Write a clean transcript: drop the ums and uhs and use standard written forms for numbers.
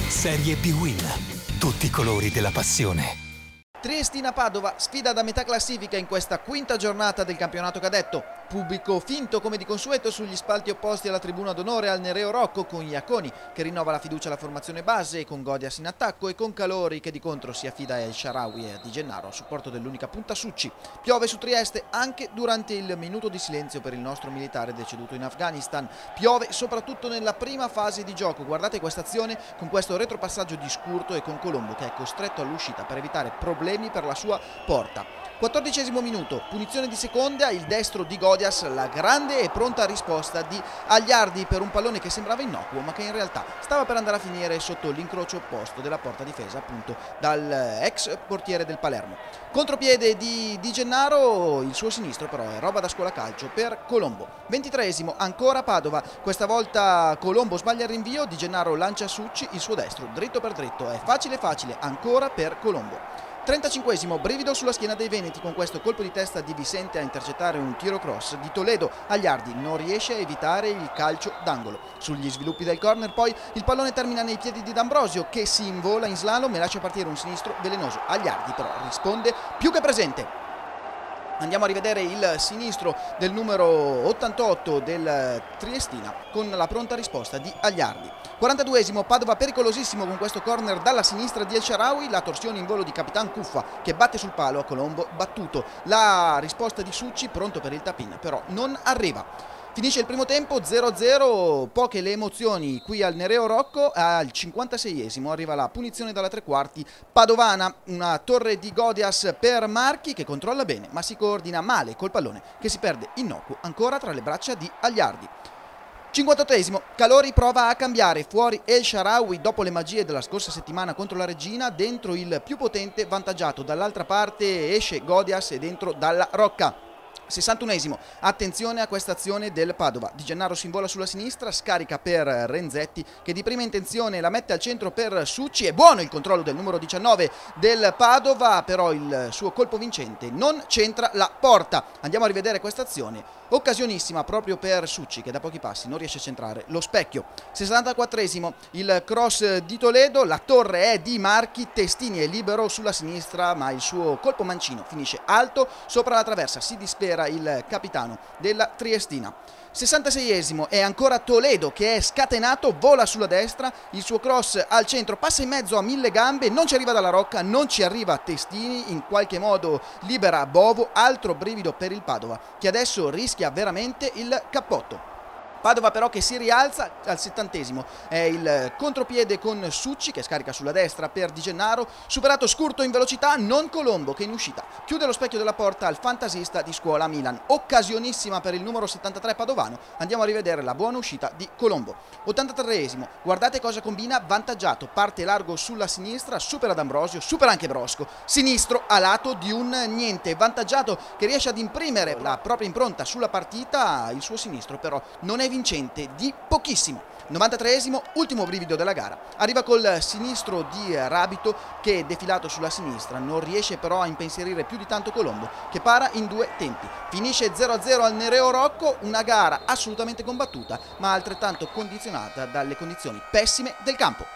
Serie B-Win. Tutti i colori della passione. Triestina-Padova, sfida da metà classifica in questa quinta giornata del campionato cadetto. Pubblico finto come di consueto sugli spalti opposti alla tribuna d'onore al Nereo Rocco, con Iaconi che rinnova la fiducia alla formazione base, con Godias in attacco e con Calori che di contro si affida a El Shaarawy e a Di Gennaro a supporto dell'unica punta Succi. Piove su Trieste anche durante il minuto di silenzio per il nostro militare deceduto in Afghanistan. Piove soprattutto nella prima fase di gioco. Guardate questa azione con questo retropassaggio di Scurto e con Colombo che è costretto all'uscita per evitare problemi per la sua porta. 14° minuto, punizione di seconda, il destro di Godias, la grande e pronta risposta di Agliardi per un pallone che sembrava innocuo ma che in realtà stava per andare a finire sotto l'incrocio opposto della porta difesa appunto dal ex portiere del Palermo. Contropiede di Di Gennaro, il suo sinistro però è roba da scuola calcio per Colombo. 23°, ancora Padova, questa volta Colombo sbaglia il rinvio, Di Gennaro lancia Succi, il suo destro dritto per dritto, è facile ancora per Colombo. 35°, brivido sulla schiena dei Veneti con questo colpo di testa di Vicente a intercettare un tiro cross di Toledo. Agliardi non riesce a evitare il calcio d'angolo. Sugli sviluppi del corner poi il pallone termina nei piedi di D'Ambrosio che si invola in slalom e lascia partire un sinistro velenoso. Agliardi però risponde più che presente. Andiamo a rivedere il sinistro del numero 88 del Triestina con la pronta risposta di Agliardi. 42°, Padova pericolosissimo con questo corner dalla sinistra di El Shaarawy, la torsione in volo di Capitan Cuffa che batte sul palo a Colombo battuto. La risposta di Succi pronto per il tap-in però non arriva. Finisce il primo tempo 0-0, poche le emozioni qui al Nereo Rocco. Al 56° arriva la punizione dalla tre quarti padovana, una torre di Godias per Marchi che controlla bene ma si coordina male col pallone che si perde innocuo ancora tra le braccia di Agliardi. 58°, Calori prova a cambiare, fuori El Shaarawy dopo le magie della scorsa settimana contro la Regina, dentro il più potente vantaggiato, dall'altra parte esce Godias e dentro dalla Rocca. 61°, attenzione a questa azione del Padova, Di Gennaro si invola sulla sinistra, scarica per Renzetti che di prima intenzione la mette al centro per Succi, è buono il controllo del numero 19 del Padova, però il suo colpo vincente non centra la porta. Andiamo a rivedere questa azione, occasionissima proprio per Succi che da pochi passi non riesce a centrare lo specchio. 64°, il cross di Toledo, la torre è di Marchi, Testini è libero sulla sinistra ma il suo colpo mancino finisce alto sopra la traversa, si dispera il capitano della Triestina. 66°, è ancora Toledo che è scatenato, vola sulla destra, il suo cross al centro, passa in mezzo a 1000 gambe, non ci arriva dalla Rocca, non ci arriva Testini, in qualche modo libera Bovo, altro brivido per il Padova che adesso rischia veramente il cappotto. Padova però che si rialza al 70°, è il contropiede con Succi che scarica sulla destra per Di Gennaro, superato Scurto in velocità, non Colombo che in uscita chiude lo specchio della porta al fantasista di scuola Milan. Occasionissima per il numero 73 padovano, andiamo a rivedere la buona uscita di Colombo. 83°, guardate cosa combina, vantaggiato, parte largo sulla sinistra, supera D'Ambrosio, supera anche Brosco, sinistro a lato di un niente, vantaggiato che riesce ad imprimere la propria impronta sulla partita, il suo sinistro però non è vincente di pochissimo. 93°, ultimo brivido della gara, arriva col sinistro di Rabito che è defilato sulla sinistra, non riesce però a impensierire più di tanto Colombo che para in due tempi. Finisce 0-0 al Nereo Rocco, una gara assolutamente combattuta ma altrettanto condizionata dalle condizioni pessime del campo.